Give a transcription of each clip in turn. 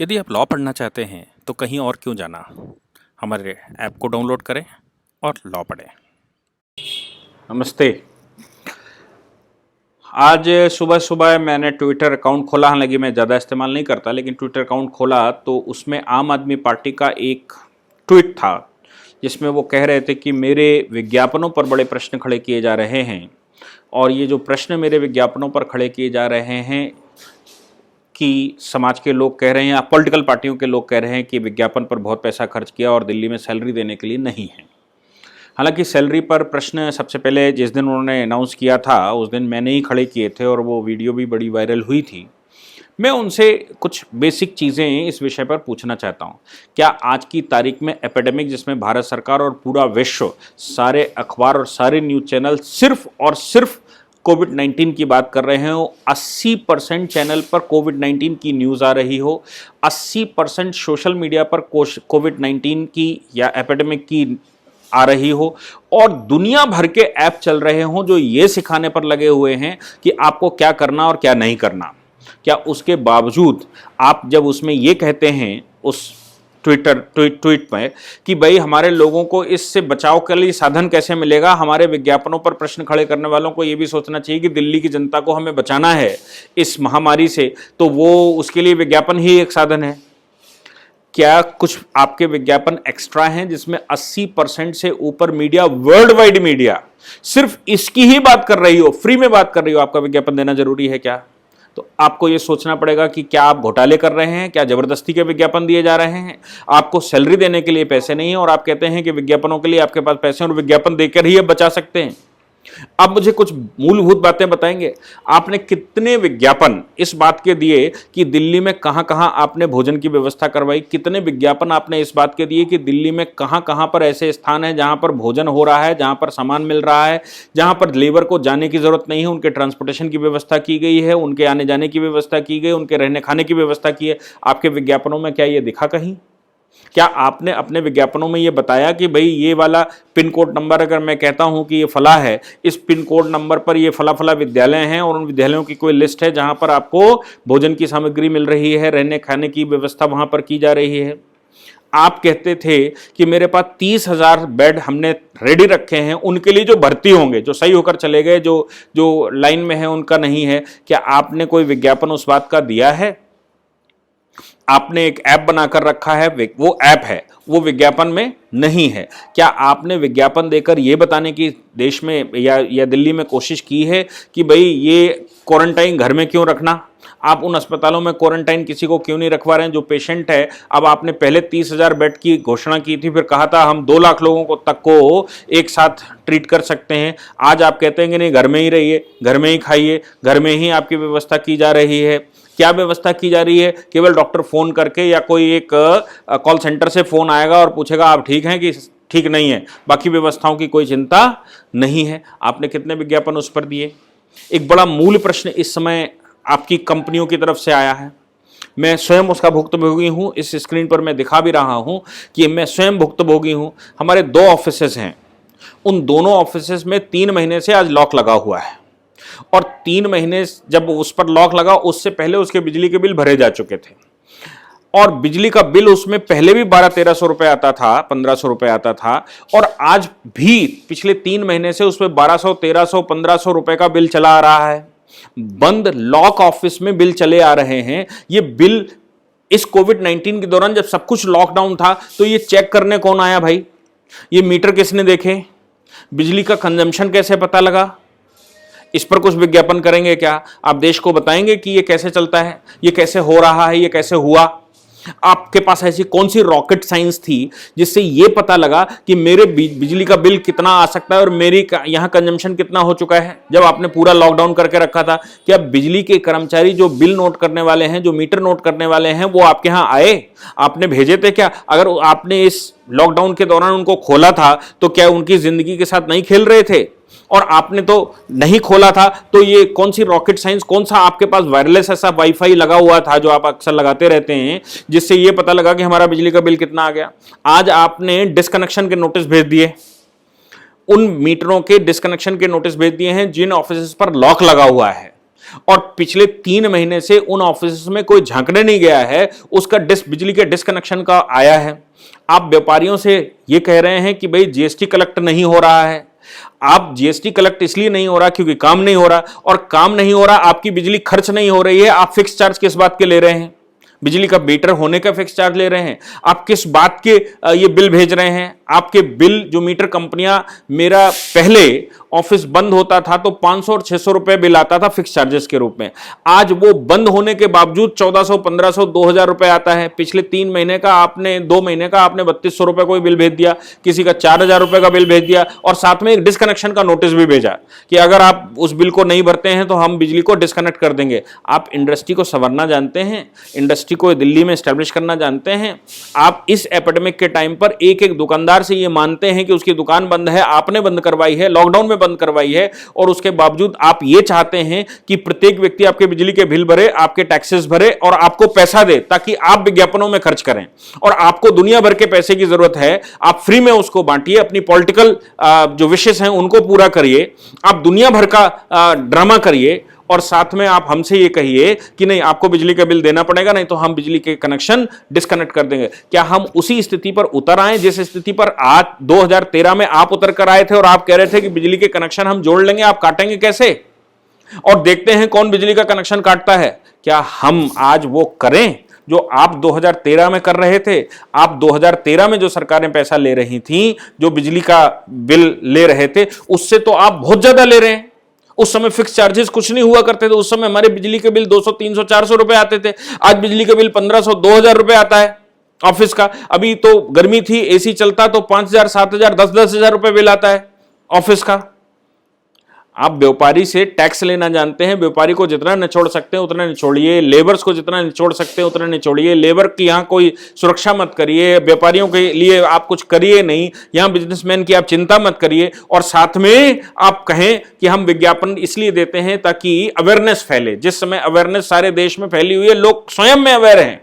यदि आप लॉ पढ़ना चाहते हैं तो कहीं और क्यों जाना। हमारे ऐप को डाउनलोड करें और लॉ पढ़ें। नमस्ते। आज सुबह सुबह मैंने ट्विटर अकाउंट खोला। हालांकि मैं ज़्यादा इस्तेमाल नहीं करता, लेकिन ट्विटर अकाउंट खोला तो उसमें आम आदमी पार्टी का एक ट्वीट था जिसमें वो कह रहे थे कि मेरे विज्ञापनों पर बड़े प्रश्न खड़े किए जा रहे हैं, और ये जो प्रश्न मेरे विज्ञापनों पर खड़े किए जा रहे हैं कि समाज के लोग कह रहे हैं या पॉलिटिकल पार्टियों के लोग कह रहे हैं कि विज्ञापन पर बहुत पैसा खर्च किया और दिल्ली में सैलरी देने के लिए नहीं है। हालांकि सैलरी पर प्रश्न सबसे पहले जिस दिन उन्होंने अनाउंस किया था उस दिन मैंने ही खड़े किए थे और वो वीडियो भी बड़ी वायरल हुई थी। मैं उनसे कुछ बेसिक चीज़ें इस विषय पर पूछना चाहता हूँ। क्या आज की तारीख में एपिडेमिक जिसमें भारत सरकार और पूरा विश्व, सारे अखबार और सारे न्यूज़ चैनल सिर्फ और सिर्फ कोविड-19 की बात कर रहे हैं, 80% चैनल पर कोविड-19 की न्यूज़ आ रही हो, 80% सोशल मीडिया पर कोविड-19 की या एपिडेमिक की आ रही हो, और दुनिया भर के ऐप चल रहे हों जो ये सिखाने पर लगे हुए हैं कि आपको क्या करना और क्या नहीं करना, क्या उसके बावजूद आप जब उसमें ये कहते हैं उस ट्वीट में कि भाई हमारे लोगों को इससे बचाव के लिए साधन कैसे मिलेगा, हमारे विज्ञापनों पर प्रश्न खड़े करने वालों को ये भी सोचना चाहिए कि दिल्ली की जनता को हमें बचाना है इस महामारी से, तो वो उसके लिए विज्ञापन ही एक साधन है। क्या कुछ आपके विज्ञापन एक्स्ट्रा हैं जिसमें 80% से ऊपर मीडिया, वर्ल्ड वाइड मीडिया सिर्फ इसकी ही बात कर रही हो, फ्री में बात कर रही हो, आपका विज्ञापन देना जरूरी है क्या? तो आपको यह सोचना पड़ेगा कि क्या आप घोटाले कर रहे हैं, क्या जबरदस्ती के विज्ञापन दिए जा रहे हैं, आपको सैलरी देने के लिए पैसे नहीं है और आप कहते हैं कि विज्ञापनों के लिए आपके पास पैसे हैं और विज्ञापन देकर ही आप बचा सकते हैं। आप मुझे कुछ मूलभूत बातें बताएंगे। आपने कितने विज्ञापन इस बात के दिए कि दिल्ली में कहां-कहां आपने भोजन की व्यवस्था करवाई? कितने विज्ञापन आपने इस बात के दिए कि दिल्ली में कहां-कहां पर ऐसे स्थान हैं जहां पर भोजन हो रहा है, जहां पर सामान मिल रहा है, जहां पर लेबर को जाने की जरूरत नहीं है, उनके ट्रांसपोर्टेशन की व्यवस्था की गई है, उनके आने जाने की व्यवस्था की गई, उनके रहने खाने की व्यवस्था की है? आपके विज्ञापनों में क्या यह दिखा कहीं? क्या आपने अपने विज्ञापनों में ये बताया कि भाई ये वाला पिन कोड नंबर, अगर मैं कहता हूं कि ये फला है, इस पिन कोड नंबर पर ये फला फला विद्यालय हैं और उन विद्यालयों की कोई लिस्ट है जहां पर आपको भोजन की सामग्री मिल रही है, रहने खाने की व्यवस्था वहां पर की जा रही है? आप कहते थे कि मेरे पास 30,000 बेड हमने रेडी रखे हैं उनके लिए जो भर्ती होंगे, जो सही होकर चले गए, जो लाइन में है उनका नहीं है। क्या आपने कोई विज्ञापन उस बात का दिया है? आपने एक ऐप बनाकर रखा है, वो ऐप है, वो विज्ञापन में नहीं है। क्या आपने विज्ञापन देकर ये बताने की देश में या दिल्ली में कोशिश की है कि भाई ये क्वारंटाइन घर में क्यों रखना? आप उन अस्पतालों में क्वारंटाइन किसी को क्यों नहीं रखवा रहे हैं जो पेशेंट है? अब आपने पहले 30,000 बेड की घोषणा की थी, फिर कहा था हम 2 लाख लोगों को तक को एक साथ ट्रीट कर सकते हैं। आज आप कहते हैं कि नहीं, घर में ही रहिए, घर में ही खाइए, घर में ही आपकी व्यवस्था की जा रही है। क्या व्यवस्था की जा रही है? केवल डॉक्टर फोन करके या कोई एक कॉल सेंटर से फोन आएगा और पूछेगा आप ठीक हैं कि ठीक नहीं है, बाकी व्यवस्थाओं की कोई चिंता नहीं है। आपने कितने विज्ञापन उस पर दिए? एक बड़ा मूल प्रश्न इस समय आपकी कंपनियों की तरफ से आया है। मैं स्वयं उसका भुक्तभोगी हूं। इस स्क्रीन पर मैं दिखा भी रहा हूं कि मैं स्वयं भुक्तभोगी हूं। हमारे 2 ऑफिसेज हैं, उन दोनों ऑफिसेज में 3 महीने से आज लॉक लगा हुआ है, और 3 महीने जब उस पर लॉक लगा उससे पहले उसके बिजली के बिल भरे जा चुके थे, और बिजली का बिल उसमें पहले भी 1200-1300 रुपए आता था, 1500 रुपए आता था, और आज भी पिछले 3 महीने से उसमें 1200, 1300, 1500 रुपए का बिल चला आ रहा है। बंद लॉक ऑफिस में बिल चले आ रहे हैं। ये बिल इस कोविड-19 के दौरान जब सब कुछ लॉकडाउन था तो ये चेक करने कौन आया भाई? ये मीटर किसने देखे? बिजली का कंजम्पशन कैसे पता लगा? इस पर कुछ विज्ञापन करेंगे क्या? आप देश को बताएंगे कि ये कैसे चलता है, ये कैसे हो रहा है, ये कैसे हुआ? आपके पास ऐसी कौन सी रॉकेट साइंस थी जिससे ये पता लगा कि मेरे बिजली का बिल कितना आ सकता है और मेरी यहां कंजम्पशन कितना हो चुका है, जब आपने पूरा लॉकडाउन करके रखा था? क्या बिजली के कर्मचारी जो बिल नोट करने वाले हैं, जो मीटर नोट करने वाले हैं, वो आपके यहां आए? आपने भेजे थे क्या? अगर आपने इस लॉकडाउन के दौरान उनको खोला था तो क्या उनकी जिंदगी के साथ नहीं खेल रहे थे? और आपने तो नहीं खोला था, तो ये कौन सी रॉकेट साइंस, कौन सा आपके पास वायरलेस ऐसा वाईफाई लगा हुआ था जो आप अक्सर लगाते रहते हैं जिससे ये पता लगा कि हमारा बिजली का बिल कितना आ गया? आज आपने डिस्कनेक्शन के नोटिस भेज दिए, उन मीटरों के डिस्कनेक्शन के नोटिस भेज दिए हैं जिन ऑफिस पर लॉक लगा हुआ है। और पिछले 3 महीने से उन ऑफिस में कोई झांकने नहीं गया है, उसका बिजली के डिस्कनेक्शन का आया है। आप व्यापारियों से ये कह रहे हैं कि भाई जीएसटी कलेक्ट नहीं हो रहा है। आप जीएसटी कलेक्ट इसलिए नहीं हो रहा क्योंकि काम नहीं हो रहा, और काम नहीं हो रहा, आपकी बिजली खर्च नहीं हो रही है। आप फिक्स चार्ज किस बात के ले रहे हैं? बिजली का मीटर होने का फिक्स चार्ज ले रहे हैं। आप किस बात के ये बिल भेज रहे हैं? आपके बिल जो मीटर कंपनियां, मेरा पहले ऑफिस बंद होता था तो 500 और 600 रुपए बिल आता था फिक्स चार्जेस के रूप में। आज वो बंद होने के बावजूद 1400, 1500, 2000 रुपए आता है। पिछले 3 महीने का आपने, 2 महीने का आपने 3200 रुपए कोई बिल भेज दिया, किसी का 4000 रुपए का बिल भेज दिया, और साथ में एक डिस्कनेक्शन का नोटिस भी भेजा कि अगर आप उस बिल को नहीं भरते हैं तो हम बिजली को डिस्कनेक्ट कर देंगे। आप इंडस्ट्री को संवरना जानते हैं? इंडस्ट्री को दिल्ली में स्टैब्लिश करना जानते हैं? आप इस एपिडेमिक के टाइम पर एक एक दुकानदार से ये मानते हैं कि उसकी दुकान बंद है, आपने बंद करवाई है, लॉकडाउन में बंद करवाई है, और उसके बावजूद आप ये चाहते हैं कि प्रत्येक व्यक्ति आपके बिजली के बिल भरे, आपके टैक्सेस भरे और आपको पैसा दे ताकि आप विज्ञापनों में खर्च करें। और आपको दुनिया भर के पैसे की जरूरत है, आप फ्री में उसको बांटिए, अपनी पॉलिटिकल जो विशेष हैं उनको पूरा करिए, आप दुनिया भर का ड्रामा करिए, और साथ में आप हमसे ये कहिए कि नहीं आपको बिजली का बिल देना पड़ेगा, नहीं तो हम बिजली के कनेक्शन डिस्कनेक्ट कर देंगे। क्या हम उसी स्थिति पर उतर आए जिस स्थिति पर आज 2013 में आप उतर कर आए थे और आप कह रहे थे कि बिजली के कनेक्शन हम जोड़ लेंगे, आप काटेंगे कैसे? और देखते हैं कौन बिजली का कनेक्शन काटता है। क्या हम आज वो करें जो आप 2013 में कर रहे थे? आप 2013 में जो सरकारें पैसा ले रही थी, जो बिजली का बिल ले रहे थे, उससे तो आप बहुत ज्यादा ले रहे हैं। उस समय फिक्स चार्जेस कुछ नहीं हुआ करते थे। उस समय हमारे बिजली के बिल 200, 300, 400 रुपए आते थे। आज बिजली के बिल 1500, 2000 रुपए आता है ऑफिस का। अभी तो गर्मी थी, एसी चलता तो 5000, 7000, 10,000 रुपए बिल आता है ऑफिस का। आप व्यापारी से टैक्स लेना जानते हैं। व्यापारी को जितना निचोड़ सकते हैं उतना निचोड़िए, लेबर्स को जितना निचोड़ सकते हैं उतना निचोड़िए। लेबर की यहां कोई सुरक्षा मत करिए, व्यापारियों के लिए आप कुछ करिए नहीं, यहां बिजनेसमैन की आप चिंता मत करिए। और साथ में आप कहें कि हम विज्ञापन इसलिए देते हैं ताकि अवेयरनेस फैले। जिस समय अवेयरनेस सारे देश में फैली हुई है, लोग स्वयं में अवेयर हैं।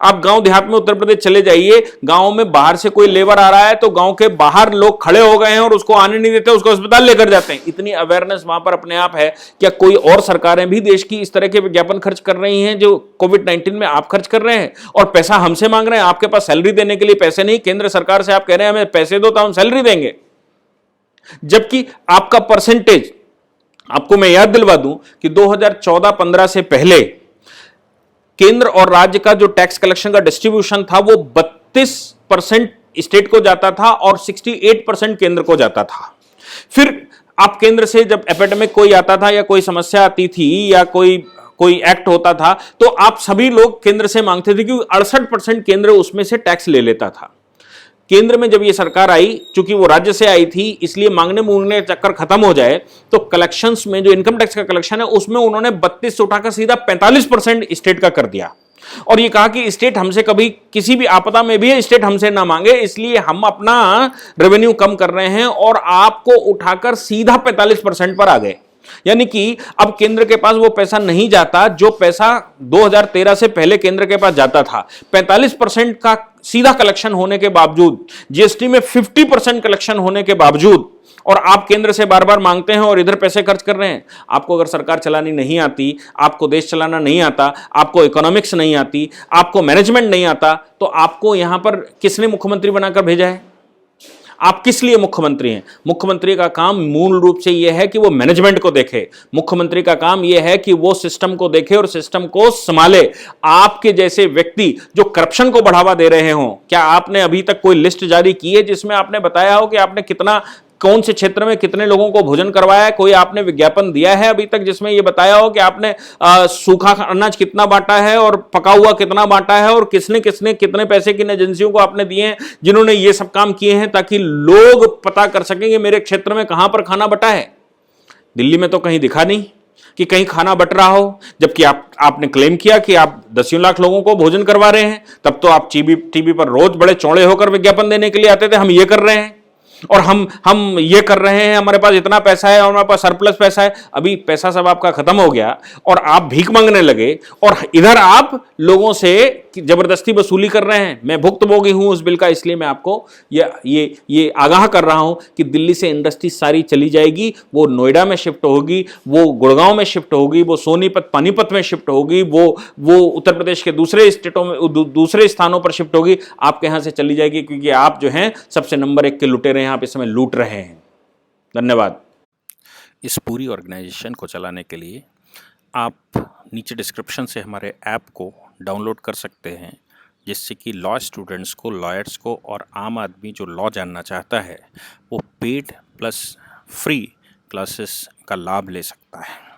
आप गांव देहात में उत्तर प्रदेश चले जाइए, गांव में बाहर से कोई लेबर आ रहा है तो गांव के बाहर लोग खड़े हो गए हैं और उसको आने नहीं देते, उसको अस्पताल लेकर जाते हैं। इतनी अवेयरनेस वहां पर अपने आप है। क्या कोई और सरकारें भी देश की इस तरह के विज्ञापन खर्च कर रही हैं जो कोविड-19 में आप खर्च कर रहे हैं? और पैसा हमसे मांग रहे हैं। आपके पास सैलरी देने के लिए पैसे नहीं, केंद्र सरकार से आप कह रहे हैं हमें पैसे दो तो हम सैलरी देंगे, जबकि आपका परसेंटेज, आपको मैं याद दिलवा दूं कि 2014-15 से पहले केंद्र और राज्य का जो टैक्स कलेक्शन का डिस्ट्रीब्यूशन था वो 32% स्टेट को जाता था और 68% केंद्र को जाता था। फिर आप केंद्र से जब एपिडेमिक कोई आता था या कोई समस्या आती थी या कोई एक्ट होता था तो आप सभी लोग केंद्र से मांगते थे, क्योंकि 68% केंद्र उसमें से टैक्स ले लेता था। केंद्र में जब ये सरकार आई, चूंकि वो राज्य से आई थी, इसलिए मांगने मूंगने चक्कर खत्म हो जाए, तो कलेक्शंस में जो इनकम टैक्स का कलेक्शन है उसमें उन्होंने 32 से उठाकर सीधा 45% स्टेट का कर दिया। और ये कहा कि स्टेट हमसे कभी किसी भी आपदा में भी स्टेट हमसे ना मांगे, इसलिए हम अपना रेवेन्यू कम कर रहे हैं, और आपको उठाकर सीधा 45% पर आ गए। यानी कि अब केंद्र के पास वो पैसा नहीं जाता जो पैसा 2013 से पहले केंद्र के पास जाता था। 45% का सीधा कलेक्शन होने के बावजूद, जीएसटी में 50% कलेक्शन होने के बावजूद, और आप केंद्र से बार बार मांगते हैं और इधर पैसे खर्च कर रहे हैं। आपको अगर सरकार चलानी नहीं आती, आपको देश चलाना नहीं आता, आपको इकोनॉमिक्स नहीं आती, आपको मैनेजमेंट नहीं आता, तो आपको यहां पर किसने मुख्यमंत्री बनाकर भेजा है? आप किस लिए मुख्यमंत्री हैं? मुख्यमंत्री का काम मूल रूप से यह है कि वो मैनेजमेंट को देखे। मुख्यमंत्री का काम यह है कि वो सिस्टम को देखे और सिस्टम को संभाले। आपके जैसे व्यक्ति जो करप्शन को बढ़ावा दे रहे हों, क्या आपने अभी तक कोई लिस्ट जारी की है जिसमें आपने बताया हो कि आपने कितना, कौन से क्षेत्र में कितने लोगों को भोजन करवाया है? कोई आपने विज्ञापन दिया है अभी तक जिसमें यह बताया हो कि आपने सूखा अनाज कितना बांटा है और पका हुआ कितना बांटा है, और किसने किसने कितने पैसे किन एजेंसियों को आपने दिए हैं जिन्होंने ये सब काम किए हैं, ताकि लोग पता कर सकें कि मेरे क्षेत्र में कहां पर खाना बटा है। दिल्ली में तो कहीं दिखा नहीं कि कहीं खाना बट रहा हो, जबकि आपने क्लेम किया कि आप 10 लाख लोगों को भोजन करवा रहे हैं। तब तो आप टीवी पर रोज बड़े चौड़े होकर विज्ञापन देने के लिए आते थे, हम ये कर रहे हैं। और हम ये कर रहे हैं, हमारे पास इतना पैसा है और हमारे पास सरप्लस पैसा है। अभी पैसा सब आपका खत्म हो गया और आप भीख मांगने लगे, और इधर आप लोगों से जबरदस्ती वसूली कर रहे हैं। मैं भुक्तभोगी हूं उस बिल का, इसलिए मैं आपको ये आगाह कर रहा हूं कि दिल्ली से इंडस्ट्री सारी चली जाएगी, वो नोएडा में शिफ्ट होगी, वो गुड़गांव में शिफ्ट होगी, वो सोनीपत पानीपत में शिफ्ट होगी, वो उत्तर प्रदेश के दूसरे स्टेटों में दूसरे स्थानों पर शिफ्ट होगी। आपके यहां से चली जाएगी, क्योंकि आप जो हैं सबसे नंबर 1 के लुटेरे हैं, आप इस समय लूट रहे हैं। धन्यवाद। इस पूरी ऑर्गेनाइजेशन को चलाने के लिए आप नीचे डिस्क्रिप्शन से हमारे ऐप को डाउनलोड कर सकते हैं, जिससे कि लॉ स्टूडेंट्स को, लॉयर्स को और आम आदमी जो लॉ जानना चाहता है वो पेड प्लस फ्री क्लासेस का लाभ ले सकता है।